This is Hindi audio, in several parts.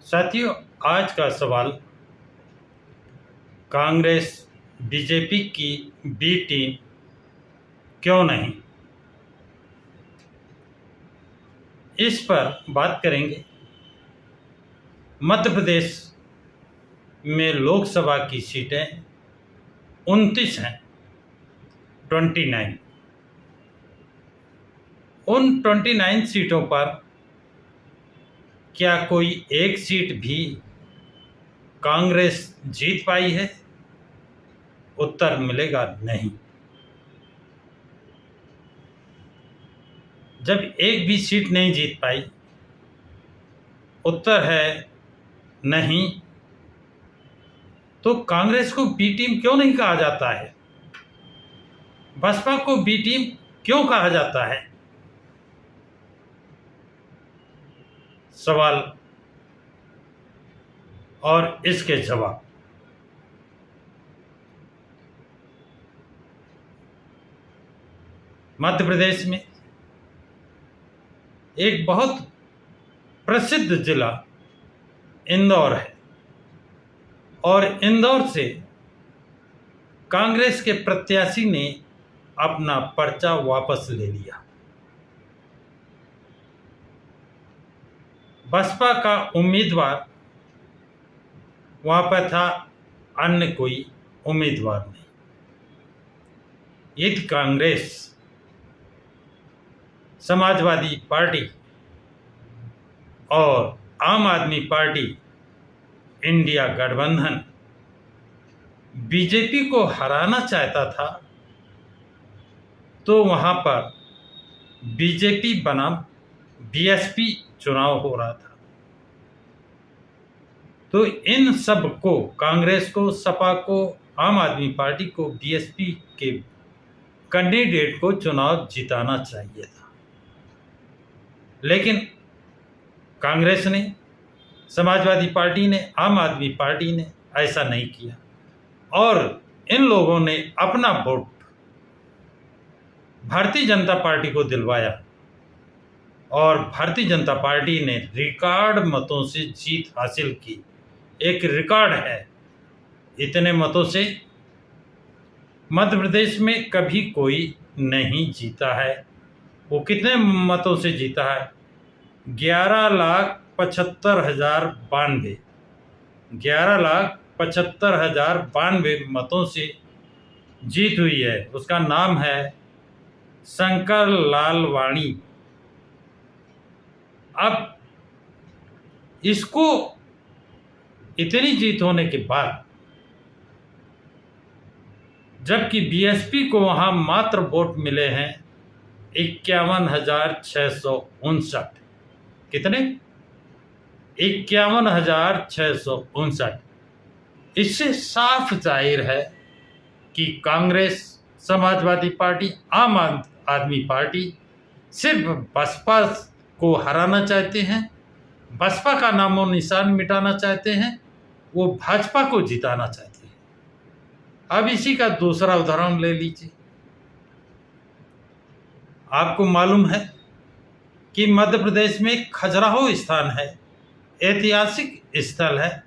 साथियों, आज का सवाल कांग्रेस बीजेपी की बी टीम क्यों नहीं, इस पर बात करेंगे। मध्य प्रदेश में लोकसभा की सीटें 29 हैं, 29। उन 29 सीटों पर क्या कोई एक सीट भी कांग्रेस जीत पाई है? उत्तर मिलेगा नहीं। जब एक भी सीट नहीं जीत पाई, उत्तर है नहीं, तो कांग्रेस को बी टीम क्यों नहीं कहा जाता है? बसपा को बी टीम क्यों कहा जाता है? सवाल और इसके जवाब। मध्य प्रदेश में एक बहुत प्रसिद्ध जिला इंदौर है और इंदौर से कांग्रेस के प्रत्याशी ने अपना पर्चा वापस ले लिया। बसपा का उम्मीदवार वहां पर था, अन्य कोई उम्मीदवार नहीं। यदि कांग्रेस, समाजवादी पार्टी और आम आदमी पार्टी इंडिया गठबंधन बीजेपी को हराना चाहता था, तो वहां पर बीजेपी बनाम बीएसपी चुनाव हो रहा था। तो इन सब को, कांग्रेस को, सपा को, आम आदमी पार्टी को, बीएसपी के कैंडिडेट को चुनाव जिताना चाहिए था। लेकिन कांग्रेस ने, समाजवादी पार्टी ने, आम आदमी पार्टी ने ऐसा नहीं किया और इन लोगों ने अपना वोट भारतीय जनता पार्टी को दिलवाया और भारतीय जनता पार्टी ने रिकॉर्ड मतों से जीत हासिल की। एक रिकॉर्ड है, इतने मतों से मध्य प्रदेश में कभी कोई नहीं जीता है। वो कितने मतों से जीता है? 11,75,092 11,75,092 मतों से जीत हुई है। उसका नाम है शंकर लालवानी। अब इसको इतनी जीत होने के बाद, जबकि बीएसपी को वहां मात्र वोट मिले हैं 51,659। कितने? 51,659। इससे साफ जाहिर है कि कांग्रेस, समाजवादी पार्टी, आम आदमी पार्टी सिर्फ बसपा को हराना चाहते हैं, बसपा का नामो निशान मिटाना चाहते हैं, वो भाजपा को जिताना चाहते हैं। अब इसी का दूसरा उदाहरण ले लीजिए। आपको मालूम है कि मध्य प्रदेश में खजुराहो स्थान है, ऐतिहासिक स्थल है,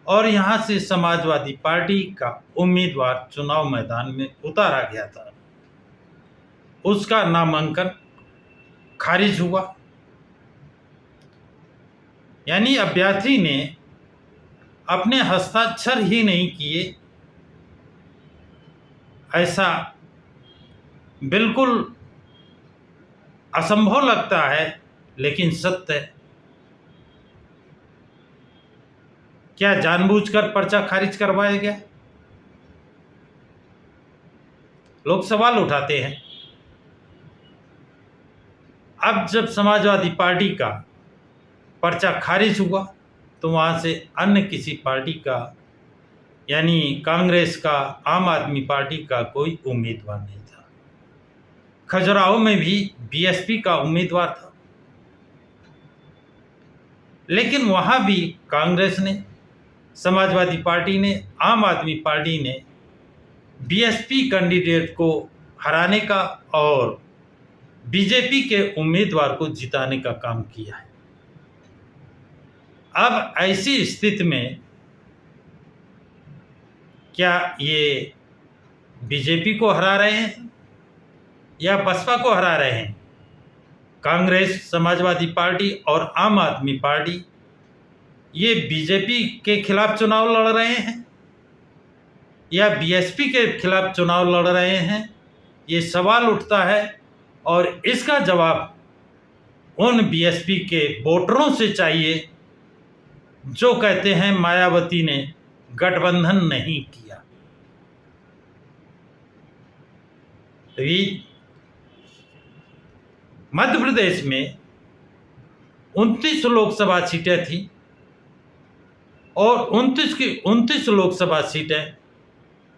और यहाँ से समाजवादी पार्टी का उम्मीदवार चुनाव मैदान में उतारा गया था। उसका नामांकन खारिज हुआ, यानी अभ्यर्थी ने अपने हस्ताक्षर ही नहीं किए। ऐसा बिल्कुल असंभव लगता है, लेकिन सत्य है। क्या जानबूझकर पर्चा खारिज करवाया गया? लोग सवाल उठाते हैं। अब जब समाजवादी पार्टी का पर्चा खारिज हुआ, तो वहां से अन्य किसी पार्टी का, यानी कांग्रेस का, आम आदमी पार्टी का कोई उम्मीदवार नहीं था। खजुराहो में भी बीएसपी का उम्मीदवार था, लेकिन वहां भी कांग्रेस ने, समाजवादी पार्टी ने, आम आदमी पार्टी ने बीएसपी कैंडिडेट को हराने का और बीजेपी के उम्मीदवार को जिताने का काम किया है। अब ऐसी स्थिति में क्या ये बीजेपी को हरा रहे हैं या बसपा को हरा रहे हैं? कांग्रेस, समाजवादी पार्टी और आम आदमी पार्टी ये बीजेपी के खिलाफ चुनाव लड़ रहे हैं या बीएसपी के खिलाफ चुनाव लड़ रहे हैं? ये सवाल उठता है और इसका जवाब उन बीएसपी के वोटरों से चाहिए जो कहते हैं मायावती ने गठबंधन नहीं किया। मध्य प्रदेश में 29 लोकसभा सीटें थी और 29 की 29 लोकसभा सीटें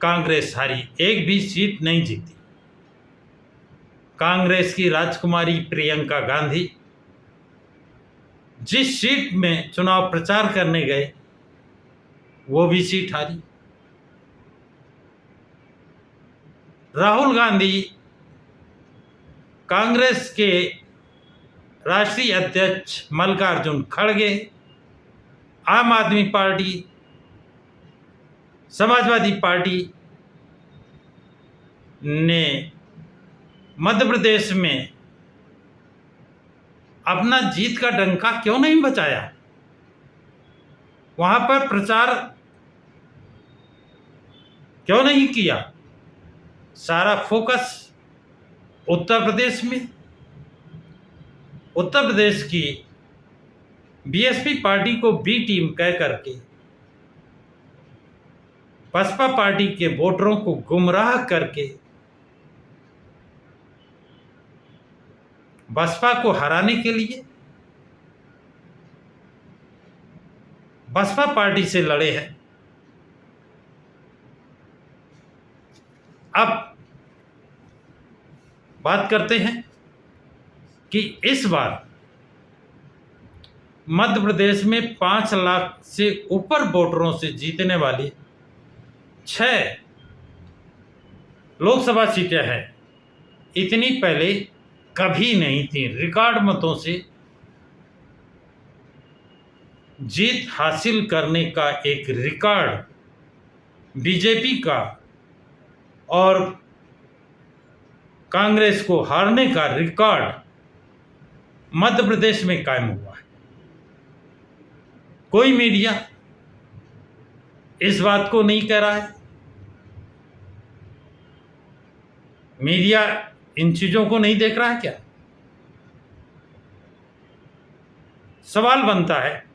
कांग्रेस हारी, एक भी सीट नहीं जीती। कांग्रेस की राजकुमारी प्रियंका गांधी जिस सीट में चुनाव प्रचार करने गए वो भी सीट हारी। राहुल गांधी कांग्रेस के राष्ट्रीय अध्यक्ष मल्लिकार्जुन खड़गे, आम आदमी पार्टी, समाजवादी पार्टी ने मध्य प्रदेश में अपना जीत का डंका क्यों नहीं बजाया? वहां पर प्रचार क्यों नहीं किया? सारा फोकस उत्तर प्रदेश में। उत्तर प्रदेश की बीएसपी पार्टी को बी टीम कह करके बसपा पार्टी के वोटरों को गुमराह करके बसपा को हराने के लिए बसपा पार्टी से लड़े हैं। अब बात करते हैं कि इस बार मध्य प्रदेश में 5 लाख से ऊपर वोटरों से जीतने वाली 6 लोकसभा सीटें हैं। इतनी पहले कभी नहीं थी। रिकॉर्ड मतों से जीत हासिल करने का एक रिकॉर्ड बीजेपी का और कांग्रेस को हारने का रिकॉर्ड मध्य प्रदेश में कायम हुआ है। कोई मीडिया इस बात को नहीं कह रहा है। मीडिया इन चीजों को नहीं देख रहा है क्या? सवाल बनता है।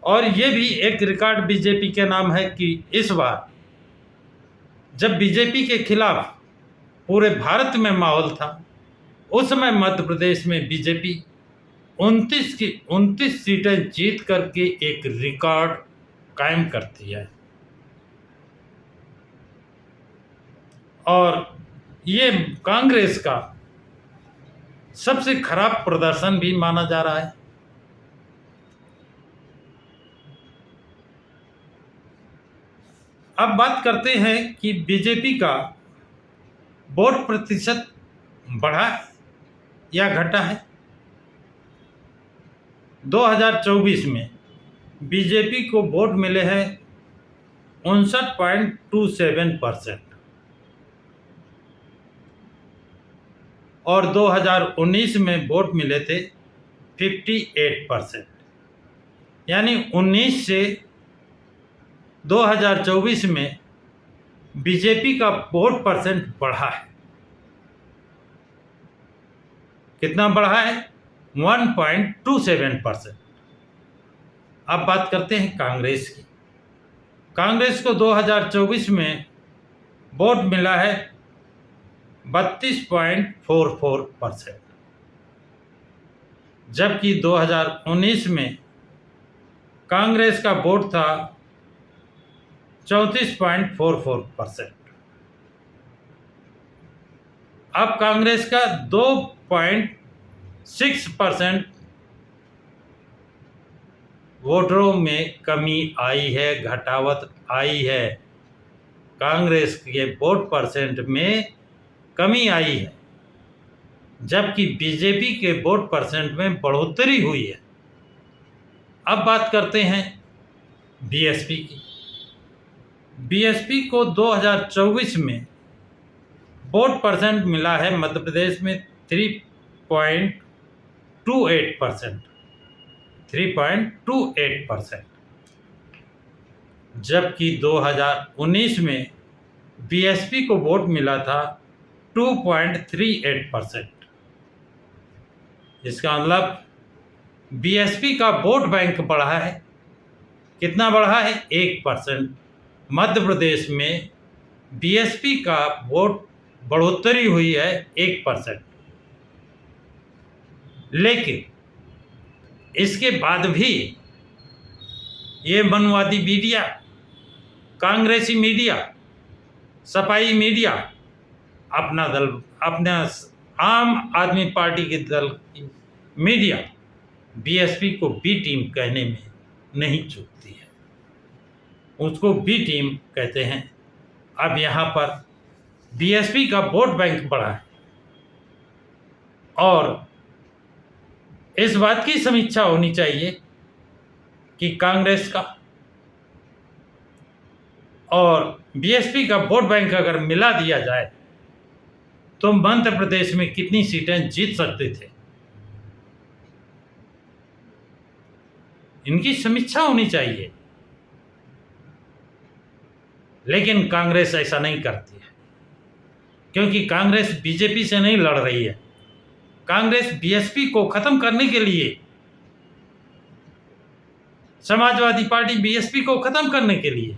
और यह भी एक रिकॉर्ड बीजेपी के नाम है कि इस बार जब बीजेपी के खिलाफ पूरे भारत में माहौल था, उस समय मध्य प्रदेश में बीजेपी 29 की 29 सीटें जीत करके एक रिकॉर्ड कायम करती है। और ये कांग्रेस का सबसे खराब प्रदर्शन भी माना जा रहा है। अब बात करते हैं कि बीजेपी का वोट प्रतिशत बढ़ा या घटा है। 2024 में बीजेपी को वोट मिले हैं 59.27% और 2019 में वोट मिले थे 58%। यानी 19 से 2024 में बीजेपी का वोट परसेंट बढ़ा है। कितना बढ़ा है? 1.27%। अब बात करते हैं कांग्रेस की। कांग्रेस को 2024 में वोट मिला है 32.44%, जबकि 2019 में कांग्रेस का वोट था 34.44%। अब कांग्रेस का 2.6% वोटरों में कमी आई है, घटावट आई है। कांग्रेस के वोट परसेंट में कमी आई है, जबकि बीजेपी के वोट परसेंट में बढ़ोतरी हुई है। अब बात करते हैं बीएसपी की। बीएसपी को 2024 में वोट परसेंट मिला है मध्य प्रदेश में 3.28%, 3.28%, जबकि 2019 में बीएसपी को वोट मिला था 2.38%। इसका मतलब बीएसपी का वोट बैंक बढ़ा है। कितना बढ़ा है? 1%। मध्य प्रदेश में बीएसपी का वोट बढ़ोतरी हुई है 1%। लेकिन इसके बाद भी ये मनवादी मीडिया, कांग्रेसी मीडिया, सपाई मीडिया अपना आम आदमी पार्टी के दल की मीडिया बीएसपी को बी टीम कहने में नहीं चूकती है। उसको बी टीम कहते हैं। अब यहाँ पर बीएसपी का वोट बैंक बढ़ा है और इस बात की समीक्षा होनी चाहिए कि कांग्रेस का और बीएसपी का वोट बैंक अगर मिला दिया जाए तो मध्य प्रदेश में कितनी सीटें जीत सकते थे, इनकी समीक्षा होनी चाहिए। लेकिन कांग्रेस ऐसा नहीं करती है, क्योंकि कांग्रेस बीजेपी से नहीं लड़ रही है। कांग्रेस बीएसपी को खत्म करने के लिए, समाजवादी पार्टी बीएसपी को खत्म करने के लिए,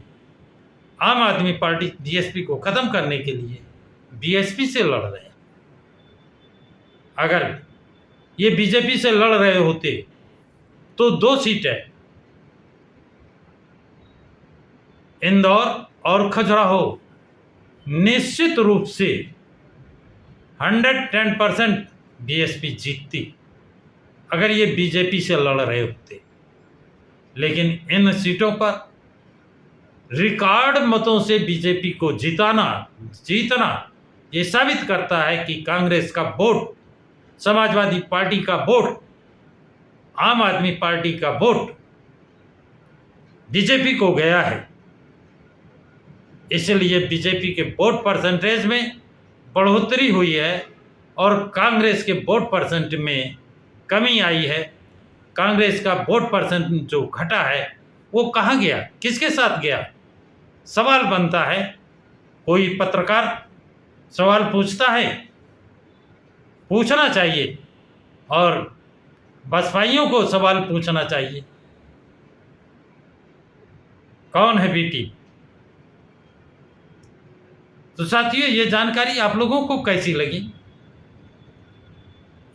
आम आदमी पार्टी बीएसपी को खत्म करने के लिए बीएसपी से लड़ रहे हैं। अगर ये बीजेपी से लड़ रहे होते तो 2 सीटें इंदौर और खजुराहो निश्चित रूप से 110% बीएसपी जीतती अगर ये बीजेपी से लड़ रहे होते। लेकिन इन सीटों पर रिकॉर्ड मतों से बीजेपी को जीतना ये साबित करता है कि कांग्रेस का वोट, समाजवादी पार्टी का वोट, आम आदमी पार्टी का वोट बीजेपी को गया है। इसलिए बीजेपी के वोट परसेंटेज में बढ़ोतरी हुई है और कांग्रेस के वोट परसेंट में कमी आई है। कांग्रेस का वोट परसेंट जो घटा है वो कहाँ गया, किसके साथ गया? सवाल बनता है। कोई पत्रकार सवाल पूछता है, पूछना चाहिए, और बसपाइयों को सवाल पूछना चाहिए, कौन है बी टीम? तो साथियों, ये जानकारी आप लोगों को कैसी लगी,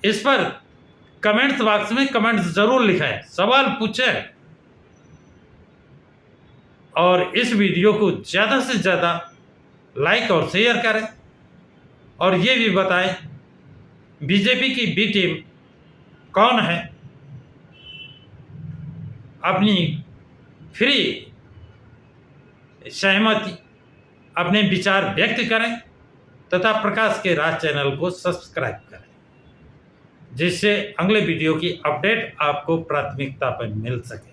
इस पर कमेंट्स बॉक्स में कमेंट्स जरूर लिखें, सवाल पूछें और इस वीडियो को ज़्यादा से ज़्यादा लाइक और शेयर करें। और ये भी बताएं बीजेपी की बी टीम कौन है। अपनी फ्री सहमति, अपने विचार व्यक्त करें तथा प्रकाश के राज चैनल को सब्सक्राइब करें, जिससे अगले वीडियो की अपडेट आपको प्राथमिकता पर मिल सके।